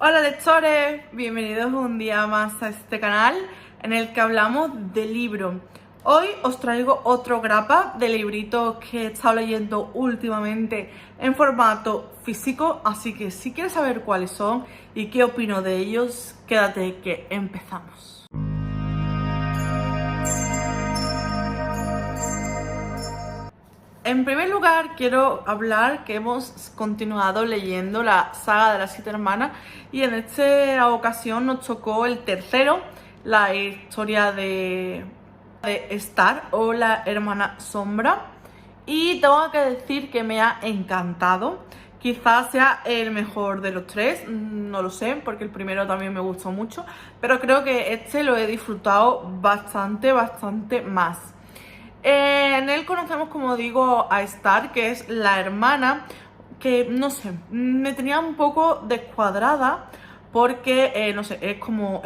Hola lectores, bienvenidos un día más a este canal en el que hablamos de libros. Hoy os traigo otro grapa de libritos que he estado leyendo últimamente en formato físico, así que si quieres saber cuáles son y qué opino de ellos, quédate que empezamos. En primer lugar, quiero hablar que hemos continuado leyendo la saga de las 7 hermanas y en esta ocasión nos tocó el tercero, la historia de Star o la hermana sombra. Y tengo que decir que me ha encantado. Quizás sea el mejor de los tres, no lo sé, porque el primero también me gustó mucho, pero creo que este lo he disfrutado bastante más. En él conocemos, como digo, a Star, que es la hermana que, no sé, me tenía un poco descuadrada porque, no sé, es como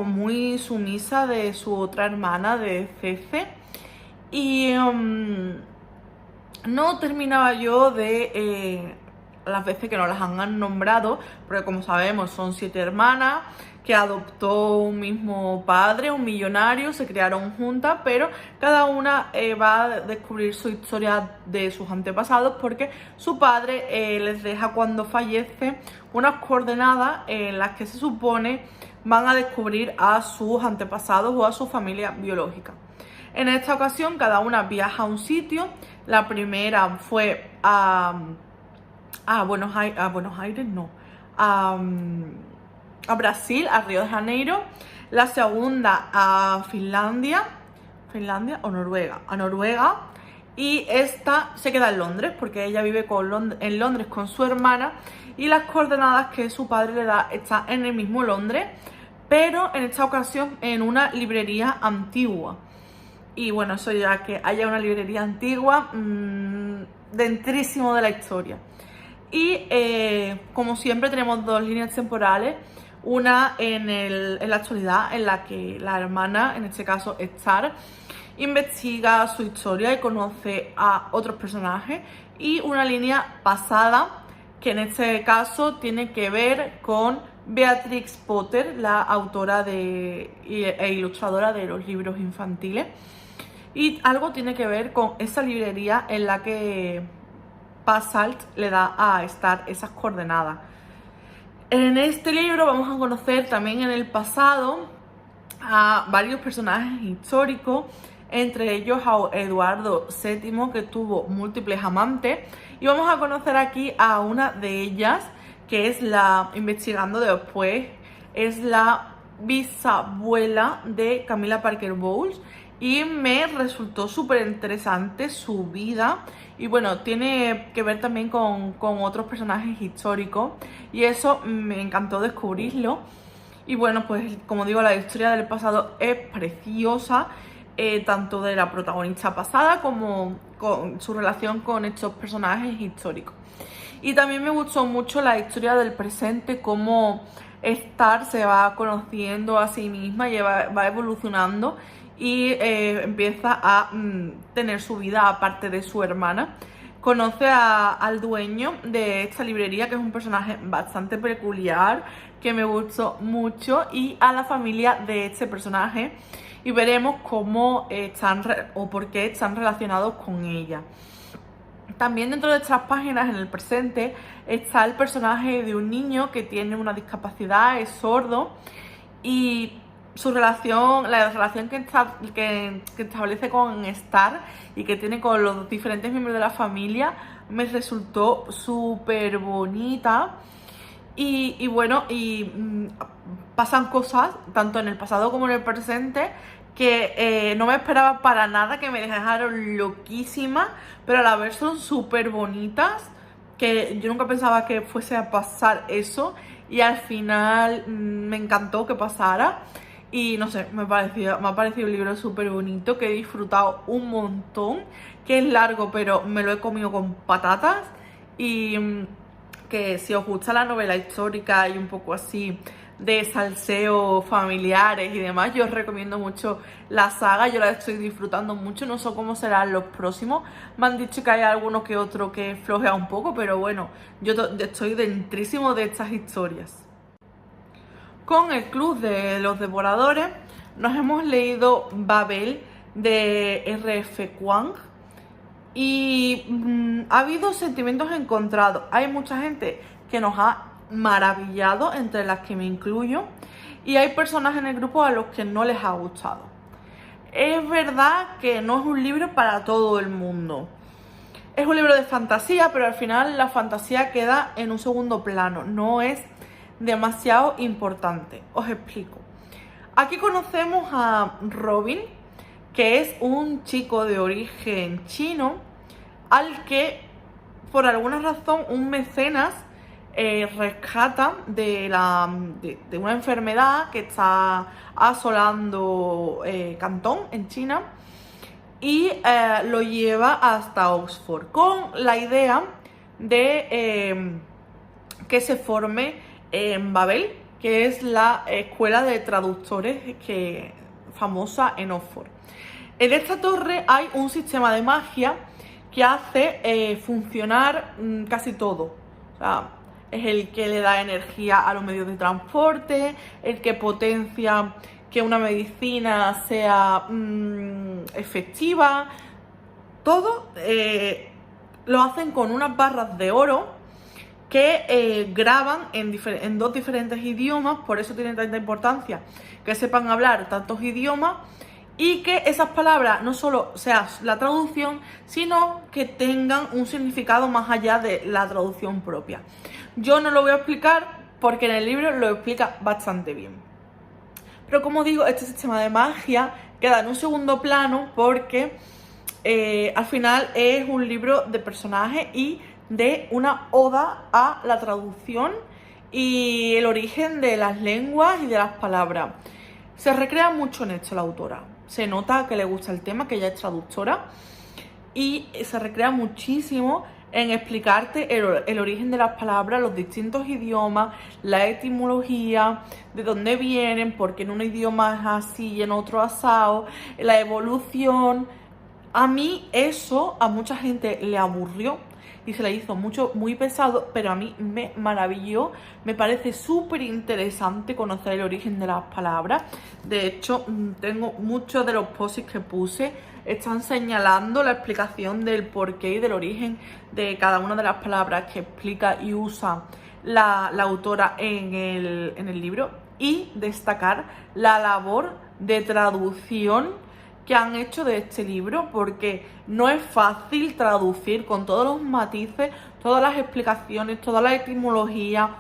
muy sumisa de su otra hermana, de Cece. Y no terminaba yo de las veces que nos las han nombrado, porque como sabemos son 7 hermanas que adoptó un mismo padre, un millonario, se criaron juntas, pero cada una va a descubrir su historia de sus antepasados porque su padre les deja cuando fallece unas coordenadas en las que se supone van a descubrir a sus antepasados o a su familia biológica. En esta ocasión cada una viaja a un sitio. La primera fue a Buenos Aires, no, a Brasil, a Río de Janeiro. La segunda a Finlandia o Noruega, a Noruega. Y esta se queda en Londres porque ella vive en Londres con su hermana y las coordenadas que su padre le da están en el mismo Londres, pero en esta ocasión en una librería antigua. Y bueno, eso ya que haya una librería antigua, dentrísimo de la historia. Y como siempre tenemos dos líneas temporales, una en la actualidad en la que la hermana, en este caso Star, investiga su historia y conoce a otros personajes, y una línea pasada que en este caso tiene que ver con Beatrix Potter, la autora e ilustradora de los libros infantiles. Y algo tiene que ver con esa librería en la que Basalt le da a Star esas coordenadas. En este libro vamos a conocer también en el pasado a varios personajes históricos, entre ellos a Eduardo VII, que tuvo múltiples amantes, y vamos a conocer aquí a una de ellas, que es investigando después, es la bisabuela de Camilla Parker Bowles, y me resultó súper interesante su vida. Y bueno, tiene que ver también con otros personajes históricos y eso me encantó descubrirlo. Y bueno, pues como digo, la historia del pasado es preciosa, tanto de la protagonista pasada como con su relación con estos personajes históricos. Y también me gustó mucho la historia del presente, cómo Star se va conociendo a sí misma y va evolucionando y empieza a tener su vida aparte de su hermana. Conoce al dueño de esta librería, que es un personaje bastante peculiar, que me gustó mucho, y a la familia de este personaje, y veremos cómo están o por qué están relacionados con ella. También dentro de estas páginas, en el presente, está el personaje de un niño que tiene una discapacidad, es sordo, y la relación que establece con Star y que tiene con los diferentes miembros de la familia me resultó súper bonita. Y bueno, pasan cosas tanto en el pasado como en el presente que no me esperaba para nada, que me dejaron loquísima, pero a la vez son súper bonitas, que yo nunca pensaba que fuese a pasar eso, y al final me encantó que pasara. Y no sé, me ha parecido un libro súper bonito, que he disfrutado un montón, que es largo, pero me lo he comido con patatas, y que si os gusta la novela histórica y un poco así de salseo familiares y demás, yo os recomiendo mucho la saga. Yo la estoy disfrutando mucho, no sé cómo serán los próximos. Me han dicho que hay alguno que otro que flojea un poco, pero bueno, yo estoy dentrísimo de estas historias. Con el Club de los Devoradores nos hemos leído Babel de R.F. Kuang y ha habido sentimientos encontrados. Hay mucha gente que nos ha maravillado, entre las que me incluyo, y hay personas en el grupo a los que no les ha gustado. Es verdad que no es un libro para todo el mundo. Es un libro de fantasía, pero al final la fantasía queda en un segundo plano, no es demasiado importante. Os explico. Aquí conocemos a Robin, que es un chico de origen chino al que por alguna razón un mecenas rescata de una enfermedad que está asolando Cantón en China y lo lleva hasta Oxford con la idea de que se forme en Babel, que es la escuela de traductores famosa en Oxford. En esta torre hay un sistema de magia que hace funcionar casi todo. O sea, es el que le da energía a los medios de transporte, el que potencia que una medicina sea efectiva. Todo lo hacen con unas barras de oro que graban en dos diferentes idiomas. Por eso tiene tanta importancia que sepan hablar tantos idiomas y que esas palabras no solo sea la traducción, sino que tengan un significado más allá de la traducción propia. Yo no lo voy a explicar porque en el libro lo explica bastante bien. Pero como digo, este sistema de magia queda en un segundo plano porque al final es un libro de personajes y de una oda a la traducción y el origen de las lenguas y de las palabras. Se recrea mucho en esto la autora. Se nota que le gusta el tema, que ella es traductora, y se recrea muchísimo en explicarte el origen de las palabras, los distintos idiomas, la etimología, de dónde vienen, por qué en un idioma es así y en otro asado, la evolución. A mí eso a mucha gente le aburrió y se le hizo muy pesado, pero a mí me maravilló. Me parece súper interesante conocer el origen de las palabras. De hecho, tengo muchos de los posts que puse, están señalando la explicación del porqué y del origen de cada una de las palabras que explica y usa la autora en el libro. Y destacar la labor de traducción que han hecho de este libro, porque no es fácil traducir con todos los matices, todas las explicaciones, toda la etimología,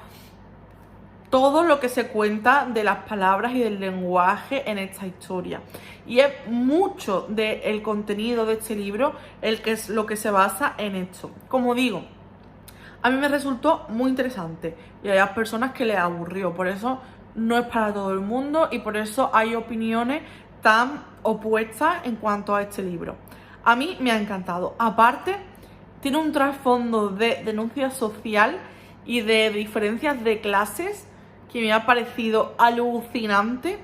todo lo que se cuenta de las palabras y del lenguaje en esta historia. Y es mucho del contenido de este libro lo que se basa en esto. Como digo, a mí me resultó muy interesante y hay personas que les aburrió, por eso no es para todo el mundo y por eso hay opiniones tan opuestas en cuanto a este libro. A mí me ha encantado. Aparte, tiene un trasfondo de denuncia social y de diferencias de clases que me ha parecido alucinante.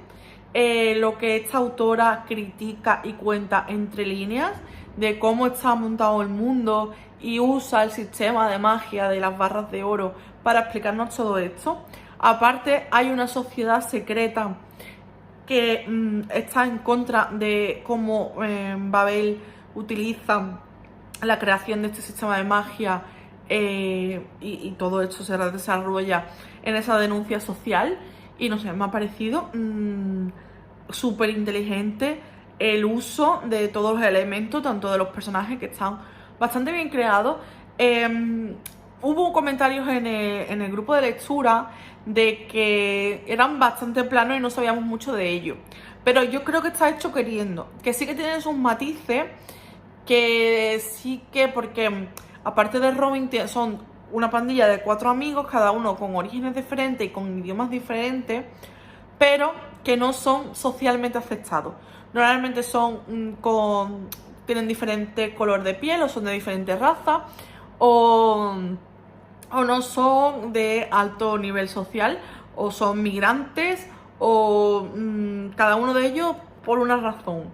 Lo que esta autora critica y cuenta entre líneas de cómo está montado el mundo y usa el sistema de magia de las barras de oro para explicarnos todo esto. Aparte, hay una sociedad secreta que está en contra de cómo Babel utiliza la creación de este sistema de magia y todo esto se desarrolla en esa denuncia social. Y no sé, me ha parecido súper inteligente el uso de todos los elementos, tanto de los personajes, que están bastante bien creados. Hubo comentarios en el grupo de lectura de que eran bastante planos y no sabíamos mucho de ello, pero yo creo que está hecho queriendo, que sí que tienen sus matices, que sí que, porque aparte de Robin son una pandilla de 4 amigos, cada uno con orígenes diferentes y con idiomas diferentes, pero que no son socialmente aceptados. Normalmente tienen diferente color de piel o son de diferentes razas o o no son de alto nivel social, o son migrantes, o cada uno de ellos por una razón.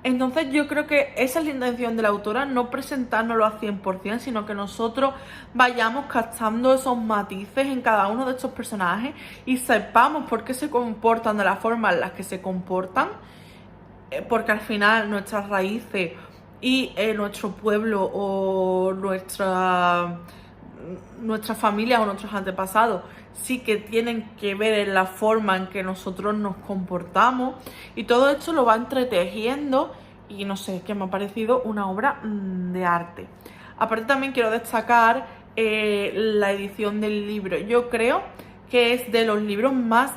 Entonces yo creo que esa es la intención de la autora, no presentárnoslo al 100%, sino que nosotros vayamos captando esos matices en cada uno de estos personajes y sepamos por qué se comportan de la forma en la que se comportan, porque al final nuestras raíces y nuestro pueblo o nuestra familia o nuestros antepasados sí que tienen que ver en la forma en que nosotros nos comportamos, y todo esto lo va entretejiendo, y no sé, que me ha parecido una obra de arte. Aparte también quiero destacar la edición del libro. Yo creo que es de los libros más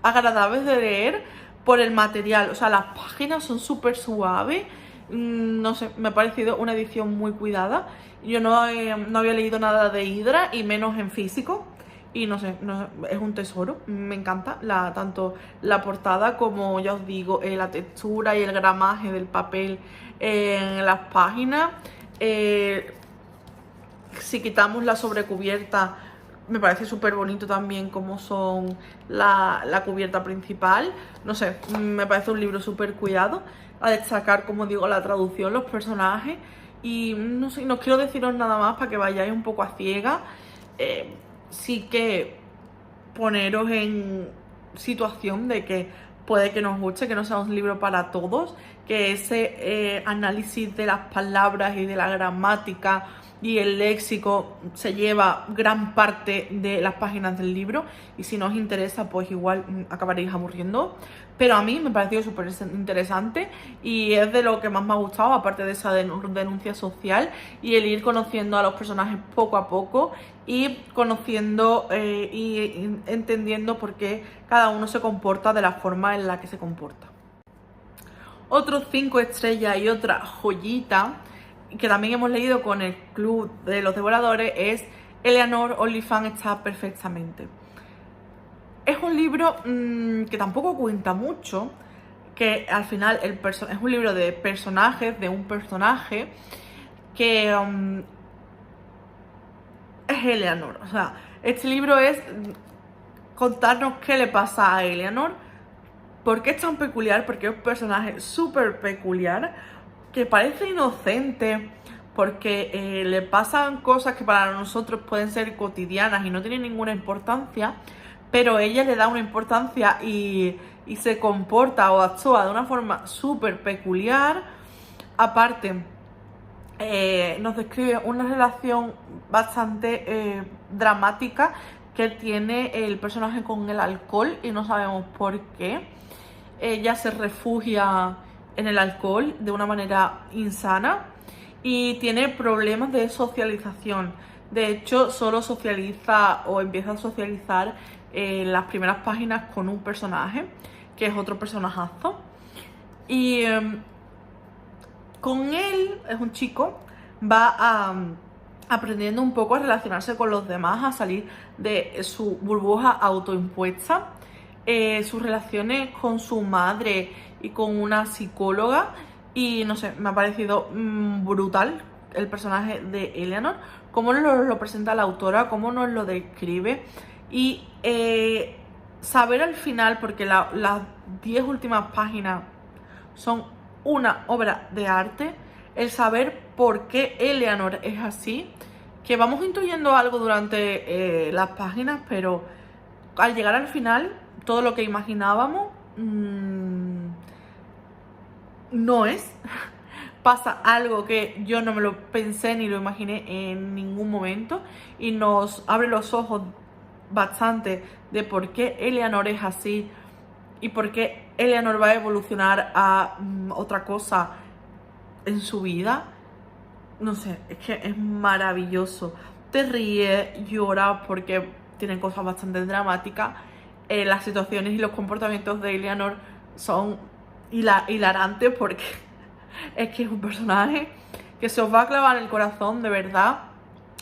agradables de leer por el material, o sea, las páginas son súper suaves. No sé, me ha parecido una edición muy cuidada. Yo no había leído nada de Hidra, y menos en físico, y no sé, es un tesoro. Me encanta tanto la portada como, ya os digo, la textura y el gramaje del papel en las páginas. Si quitamos la sobrecubierta, me parece súper bonito también como son la cubierta principal. No sé, me parece un libro súper cuidado. A destacar, como digo, la traducción, los personajes. Y no sé, no quiero deciros nada más para que vayáis un poco a ciegas. Sí que poneros en situación de que puede que nos guste, que no sea un libro para todos, que ese análisis de las palabras y de la gramática y el léxico se lleva gran parte de las páginas del libro, y si no os interesa pues igual acabaréis aburriendo, pero a mí me pareció súper interesante y es de lo que más me ha gustado, aparte de esa denuncia social y el ir conociendo a los personajes poco a poco y conociendo y entendiendo por qué cada uno se comporta de la forma en la que se comporta. Otros 5 estrellas y otra joyita que también hemos leído con el Club de los Devoradores es Eleanor Oliphant está perfectamente. Es un libro que tampoco cuenta mucho, que al final es un libro de personajes, de un personaje que es Eleanor. O sea, este libro es contarnos qué le pasa a Eleanor, por qué es tan peculiar, porque es un personaje súper peculiar, que parece inocente, porque le pasan cosas que para nosotros pueden ser cotidianas y no tienen ninguna importancia, pero ella le da una importancia y se comporta o actúa de una forma súper peculiar. Aparte, nos describe una relación bastante dramática que tiene el personaje con el alcohol y no sabemos por qué. Ella se refugia en el alcohol de una manera insana y tiene problemas de socialización. De hecho, solo socializa o empieza a socializar en las primeras páginas con un personaje, que es otro personajazo. Y con él, es un chico, va aprendiendo un poco a relacionarse con los demás, a salir de su burbuja autoimpuesta. Sus relaciones con su madre y con una psicóloga, y no sé, me ha parecido brutal el personaje de Eleanor, cómo lo presenta la autora, cómo nos lo describe, y saber al final, porque las 10 últimas páginas son una obra de arte, el saber por qué Eleanor es así, que vamos intuyendo algo durante las páginas, pero al llegar al final todo lo que imaginábamos no es. Pasa algo que yo no me lo pensé ni lo imaginé en ningún momento, y nos abre los ojos bastante de por qué Eleanor es así y por qué Eleanor va a evolucionar a otra cosa en su vida. No sé, es que es maravilloso. Te ríes, lloras porque tienen cosas bastante dramáticas. Las situaciones y los comportamientos de Eleanor son hilarantes, porque es que es un personaje que se os va a clavar en el corazón, de verdad,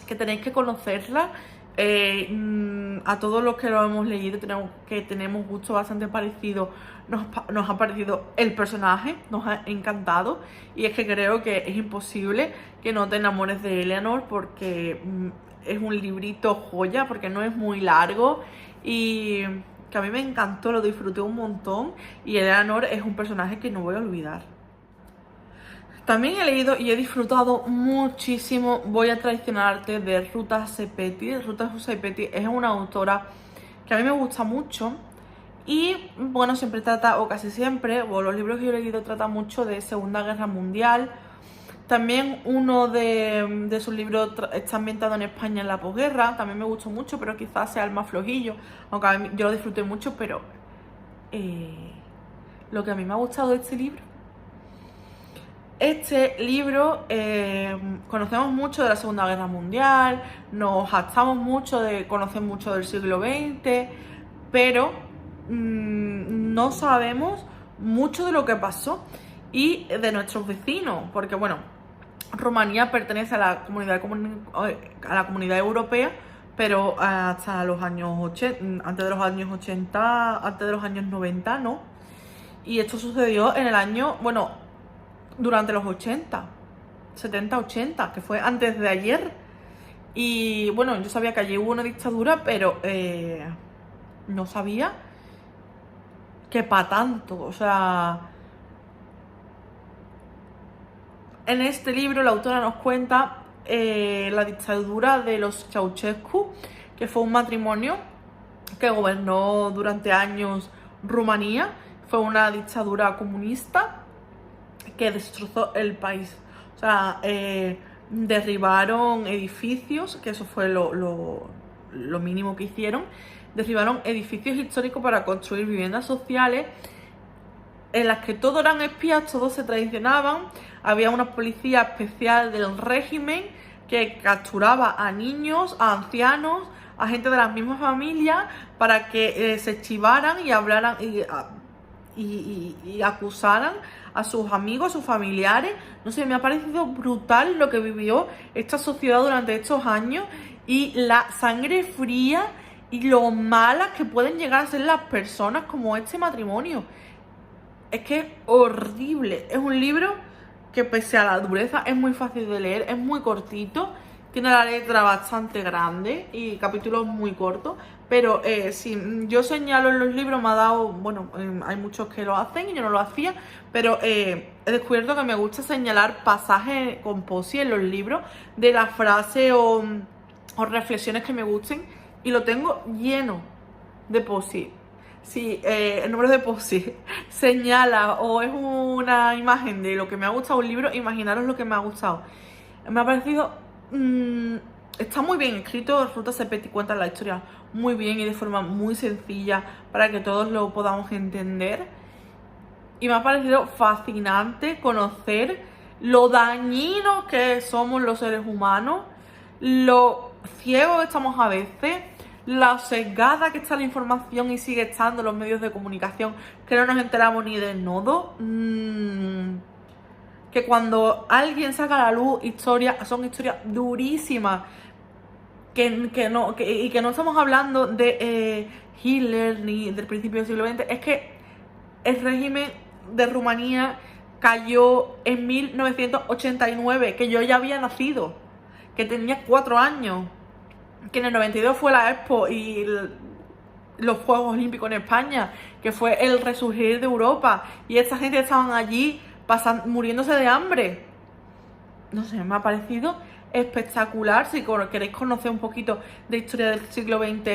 que tenéis que conocerla. A todos los que lo hemos leído, tenemos gusto bastante parecido, nos ha parecido el personaje, nos ha encantado, y es que creo que es imposible que no te enamores de Eleanor, porque es un librito joya porque no es muy largo y que a mí me encantó, lo disfruté un montón y Eleanor es un personaje que no voy a olvidar. También he leído y he disfrutado muchísimo Voy a traicionarte de Ruta Sepetys. Ruta Sepetys es una autora que a mí me gusta mucho y bueno, siempre trata, o casi siempre, o los libros que yo he leído tratan mucho de Segunda Guerra Mundial. También uno de sus libros está ambientado en España en la posguerra, también me gustó mucho, pero quizás sea el más flojillo, aunque a mí, yo lo disfruté mucho, pero lo que a mí me ha gustado de este libro, conocemos mucho de la Segunda Guerra Mundial, nos jactamos mucho de conocer mucho del siglo XX, pero no sabemos mucho de lo que pasó y de nuestros vecinos, porque bueno, Rumanía pertenece a la comunidad europea, pero hasta los años 80, antes de los años 80, antes de los años 90, ¿no? Y esto sucedió en el año, bueno, durante los 80, 70, 80, que fue antes de ayer. Y bueno, yo sabía que allí hubo una dictadura, pero no sabía que para tanto, o sea... En este libro la autora nos cuenta la dictadura de los Ceausescu, que fue un matrimonio que gobernó durante años Rumanía. Fue una dictadura comunista que destrozó el país. O sea, derribaron edificios, que eso fue lo mínimo que hicieron. Derribaron edificios históricos para construir viviendas sociales en las que todos eran espías, todos se traicionaban. Había una policía especial del régimen que capturaba a niños, a ancianos, a gente de las mismas familias para que se chivaran y hablaran y acusaran a sus amigos, a sus familiares. No sé, me ha parecido brutal lo que vivió esta sociedad durante estos años y la sangre fría y lo malas que pueden llegar a ser las personas como este matrimonio. Es que es horrible. Es un libro que pese a la dureza es muy fácil de leer, es muy cortito, tiene la letra bastante grande y capítulos muy cortos, pero si yo señalo en los libros me ha dado, bueno, hay muchos que lo hacen y yo no lo hacía, pero he descubierto que me gusta señalar pasajes con posi en los libros de las frases o reflexiones que me gusten y lo tengo lleno de posi. Si el número de posi señala o es una imagen de lo que me ha gustado un libro, imaginaros lo que me ha gustado. Me ha parecido... está muy bien escrito, Ruta Sepetys cuenta la historia muy bien y de forma muy sencilla para que todos lo podamos entender. Y me ha parecido fascinante conocer lo dañinos que somos los seres humanos, lo ciegos que estamos a veces, la sesgada que está la información y sigue estando en los medios de comunicación, que no nos enteramos ni del nodo. Que cuando alguien saca a la luz historias, son historias durísimas, que no estamos hablando de Hitler ni del principio del siglo XX, es que el régimen de Rumanía cayó en 1989, que yo ya había nacido, que tenía 4 años. Que en el 92 fue la Expo y los Juegos Olímpicos en España, que fue el resurgir de Europa, y esta gente estaban allí muriéndose de hambre. No sé, me ha parecido espectacular. Si queréis conocer un poquito de historia del siglo XX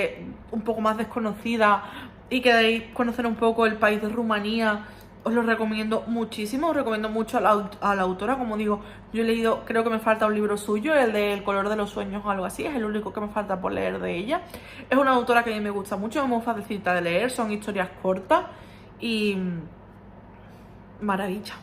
un poco más desconocida y queréis conocer un poco el país de Rumanía, os lo recomiendo muchísimo. Os recomiendo mucho a la autora. Como digo, yo he leído, creo que me falta un libro suyo, el de El color de los sueños o algo así. Es el único que me falta por leer de ella. Es una autora que a mí me gusta mucho, es muy facilita de leer, son historias cortas y maravilla.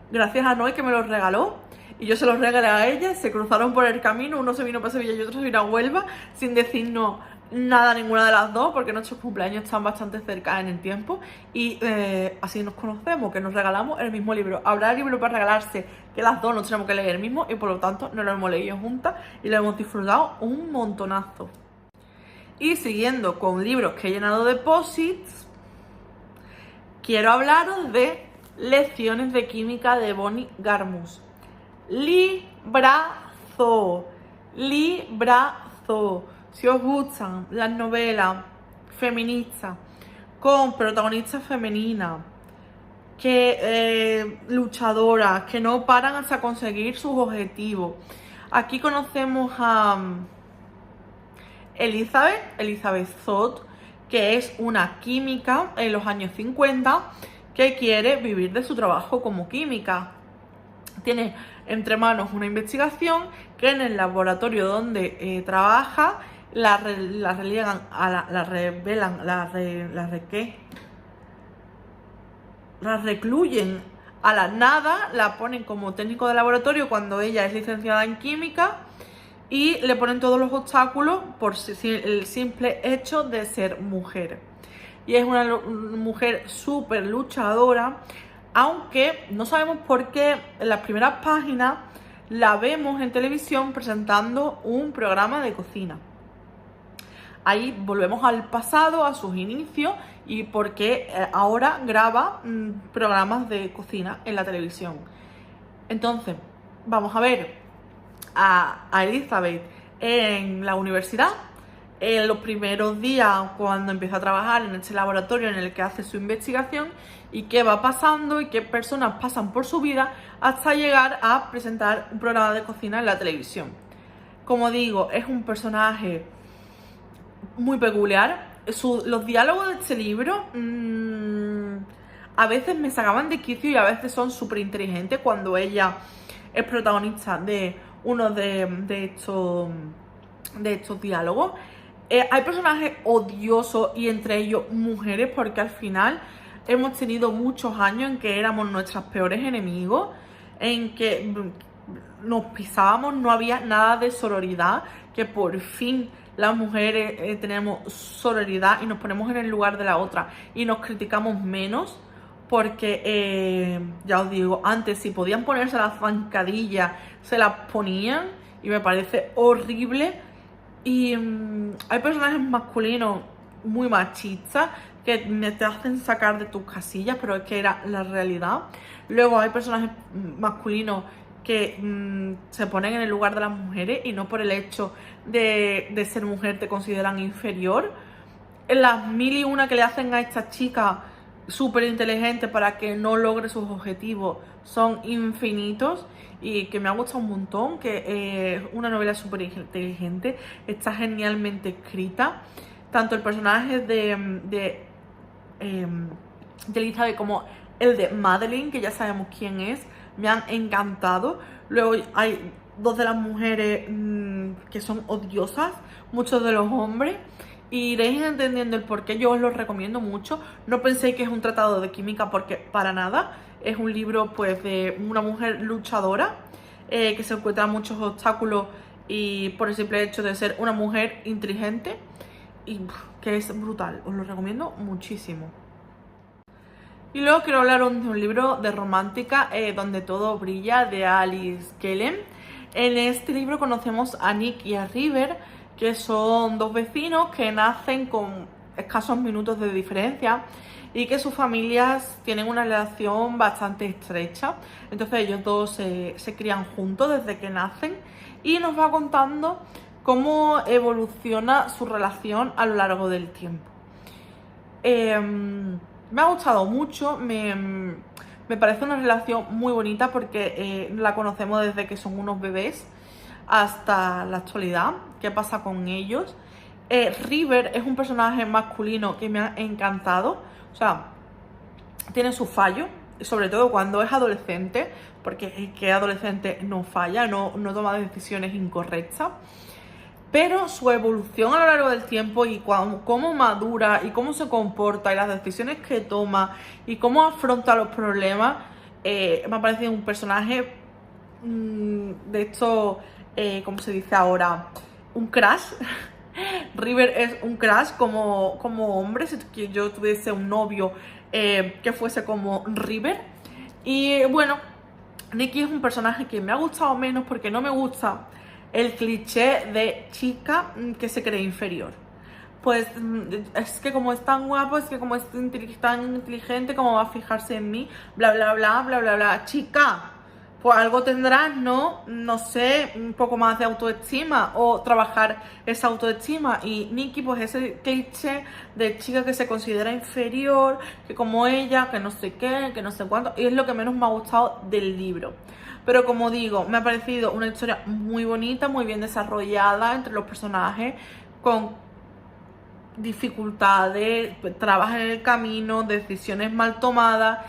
Gracias a Noé que me los regaló y yo se los regalé a ella. Se cruzaron por el camino, uno se vino para Sevilla y otro se vino a Huelva sin decirnos nada ninguna de las dos, porque nuestros cumpleaños están bastante cerca en el tiempo y así nos conocemos, que nos regalamos el mismo libro. Habrá libro para regalarse que las dos nos tenemos que leer el mismo y por lo tanto no lo hemos leído juntas y lo hemos disfrutado un montonazo. Y siguiendo con libros que he llenado de posits, quiero hablaros de Lecciones de Química de Bonnie Garmus. Librazo, librazo. encantó. Si os gustan las novelas feministas con protagonistas femeninas, que luchadoras, que no paran hasta conseguir sus objetivos. Aquí conocemos a Elizabeth Zott, que es una química en los años 50 que quiere vivir de su trabajo como química. Tiene entre manos una investigación que en el laboratorio donde trabaja la recluyen a la nada, la ponen como técnico de laboratorio cuando ella es licenciada en química y le ponen todos los obstáculos por el simple hecho de ser mujer. Y es una mujer súper luchadora, aunque no sabemos por qué en las primeras páginas la vemos en televisión presentando un programa de cocina. Ahí volvemos al pasado, a sus inicios y por qué ahora graba programas de cocina en la televisión. Entonces, vamos a ver a Elizabeth en la universidad, en los primeros días cuando empieza a trabajar en este laboratorio en el que hace su investigación y qué va pasando y qué personas pasan por su vida hasta llegar a presentar un programa de cocina en la televisión. Como digo, es un personaje muy peculiar. Los diálogos de este libro a veces me sacaban de quicio y a veces son súper inteligentes cuando ella es protagonista de uno de estos diálogos. Hay personajes odiosos y entre ellos mujeres, porque al final hemos tenido muchos años en que éramos nuestros peores enemigos, en que nos pisábamos, no había nada de sororidad, que por fin las mujeres tenemos sororidad y nos ponemos en el lugar de la otra y nos criticamos menos, porque ya os digo, antes si podían ponerse las zancadillas se las ponían y me parece horrible. Y hay personajes masculinos muy machistas que te hacen sacar de tus casillas, pero es que era la realidad. Luego hay personajes masculinos que se ponen en el lugar de las mujeres y no por el hecho de ser mujer te consideran inferior. En las mil y una que le hacen a esta chica súper inteligente para que no logre sus objetivos son infinitos y que me ha gustado un montón, que es una novela súper inteligente, está genialmente escrita. Tanto el personaje de Elizabeth como el de Madeline, que ya sabemos quién es, me han encantado. Luego hay dos de las mujeres que son odiosas, muchos de los hombres, y iréis entendiendo el por qué. Yo os lo recomiendo mucho. No penséis que es un tratado de química, porque para nada. Es un libro pues de una mujer luchadora que se encuentra muchos obstáculos y por el simple hecho de ser una mujer inteligente y que es brutal. Os lo recomiendo muchísimo. Y luego quiero hablaros de un libro de romántica, Donde todo brilla, de Alice Kellen. En este libro conocemos a Nick y a River, que son dos vecinos que nacen con escasos minutos de diferencia y que sus familias tienen una relación bastante estrecha. Entonces ellos dos se crían juntos desde que nacen y nos va contando cómo evoluciona su relación a lo largo del tiempo. Me ha gustado mucho, me parece una relación muy bonita porque la conocemos desde que son unos bebés hasta la actualidad, qué pasa con ellos. River es un personaje masculino que me ha encantado, o sea, tiene su fallo, sobre todo cuando es adolescente, porque es que adolescente no falla, no toma decisiones incorrectas. Pero su evolución a lo largo del tiempo y cómo madura y cómo se comporta y las decisiones que toma y cómo afronta los problemas, me ha parecido un personaje de esto, ¿cómo se dice ahora? Un crush. River es un crush como hombre, si yo tuviese un novio que fuese como River. Y bueno, Nikki es un personaje que me ha gustado menos porque no me gusta el cliché de chica que se cree inferior. Pues es que como es tan guapo, es que como es tan inteligente, ¿cómo va a fijarse en mí? Bla, bla, bla, bla, bla, bla. Chica, pues algo tendrás, ¿no? No sé, un poco más de autoestima o trabajar esa autoestima. Y Nikki, pues ese cliché de chica que se considera inferior, que como ella, que no sé qué, que no sé cuánto, y es lo que menos me ha gustado del libro. Pero como digo, me ha parecido una historia muy bonita, muy bien desarrollada entre los personajes, con dificultades, trabas en el camino, decisiones mal tomadas.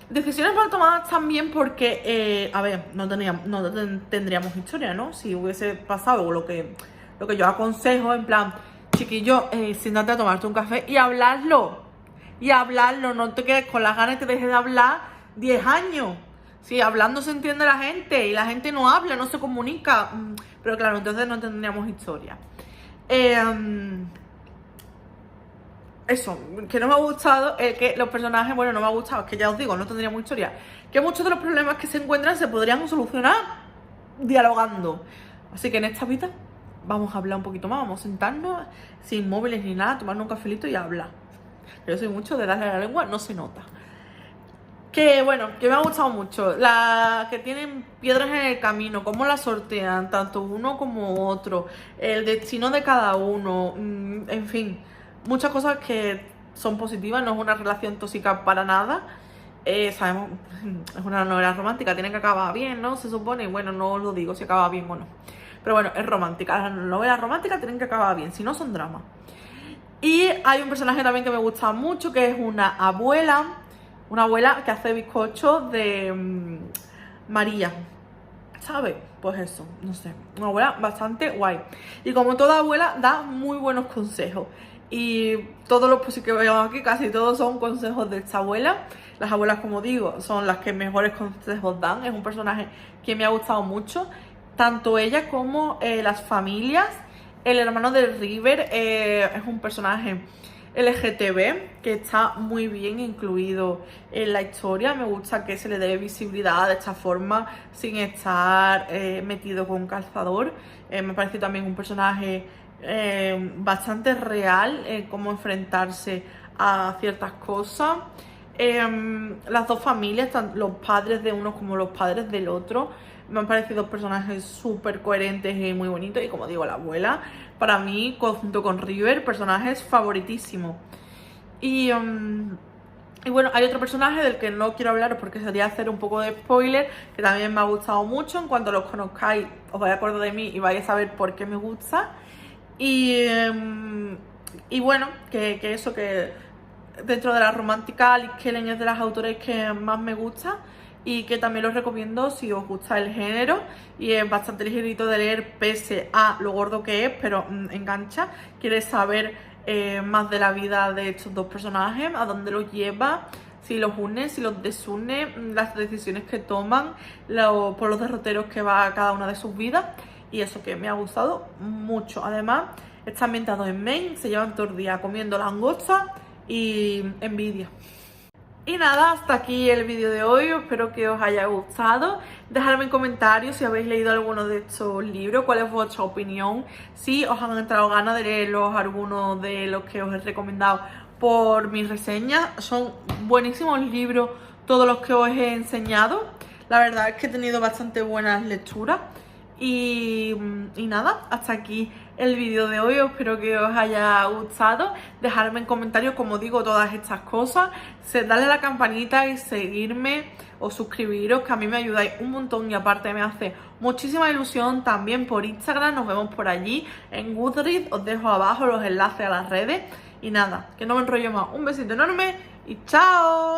Decisiones mal tomadas también porque, a ver, no tendríamos historia, ¿no? Si hubiese pasado lo que yo aconsejo, en plan, chiquillo, siéntate a tomarte un café y hablarlo. Y hablarlo, no te quedes con las ganas y te dejes de hablar 10 años. Sí, hablando se entiende la gente y la gente no habla, no se comunica. Pero claro, entonces no tendríamos historia. Eso, que no me ha gustado, que los personajes, bueno, no me ha gustado, es que ya os digo, no tendríamos historia. Que muchos de los problemas que se encuentran se podrían solucionar dialogando. Así que en esta vida vamos a hablar un poquito más, vamos a sentarnos sin móviles ni nada, tomarnos un cafelito y hablar. Yo soy mucho de darle a la lengua, no se nota. Que bueno, que me ha gustado mucho. La que tienen piedras en el camino, cómo la sortean, tanto uno como otro, el destino de cada uno, en fin, muchas cosas que son positivas, no es una relación tóxica para nada. Sabemos, es una novela romántica, tiene que acabar bien, ¿no? Se supone, bueno, no os lo digo si acaba bien o no. Pero bueno, es romántica, las novelas románticas tienen que acabar bien, si no son dramas. Y hay un personaje también que me gusta mucho, que es una abuela que hace bizcochos de María, ¿sabes? Pues eso, no sé, una abuela bastante guay. Y como toda abuela, da muy buenos consejos. Y todos los posts que veo aquí, casi todos son consejos de esta abuela. Las abuelas, como digo, son las que mejores consejos dan. Es un personaje que me ha gustado mucho, tanto ella como las familias. El hermano de River es un personaje LGTB que está muy bien incluido en la historia. Me gusta que se le dé visibilidad de esta forma sin estar metido con calzador. Me parece también un personaje bastante real, cómo enfrentarse a ciertas cosas. Las dos familias, tanto los padres de uno como los padres del otro, me han parecido personajes súper coherentes y muy bonitos. Y como digo, la abuela, para mí, junto con River, personajes favoritísimos. Y bueno, hay otro personaje del que no quiero hablar porque sería hacer un poco de spoiler, que también me ha gustado mucho. En cuanto los conozcáis, os vais a acordar de mí y vais a saber por qué me gusta. Y bueno, que eso, que dentro de la romántica, Alice Kellen es de las autores que más me gusta y que también los recomiendo si os gusta el género, y es bastante ligerito de leer pese a lo gordo que es, pero engancha. Quieres saber más de la vida de estos dos personajes, a dónde los lleva, si los une, si los desune, las decisiones que toman, por los derroteros que va cada una de sus vidas. Y eso, que me ha gustado mucho. Además, está ambientado en Maine, se llevan todo el día comiendo langosta y envidia. Y nada, hasta aquí el vídeo de hoy. Espero que os haya gustado. Dejadme en comentarios si habéis leído alguno de estos libros, cuál es vuestra opinión, si os han entrado ganas de leerlos, algunos de los que os he recomendado por mis reseñas. Son buenísimos libros todos los que os he enseñado. La verdad es que he tenido bastante buenas lecturas. Y nada, hasta aquí el vídeo de hoy. Espero que os haya gustado. Dejadme en comentarios, como digo, todas estas cosas. Darle a la campanita y seguirme o suscribiros, que a mí me ayudáis un montón y aparte me hace muchísima ilusión. También por Instagram, nos vemos por allí. En Goodreads os dejo abajo los enlaces a las redes. Y nada, que no me enrollo más. Un besito enorme y ¡chao!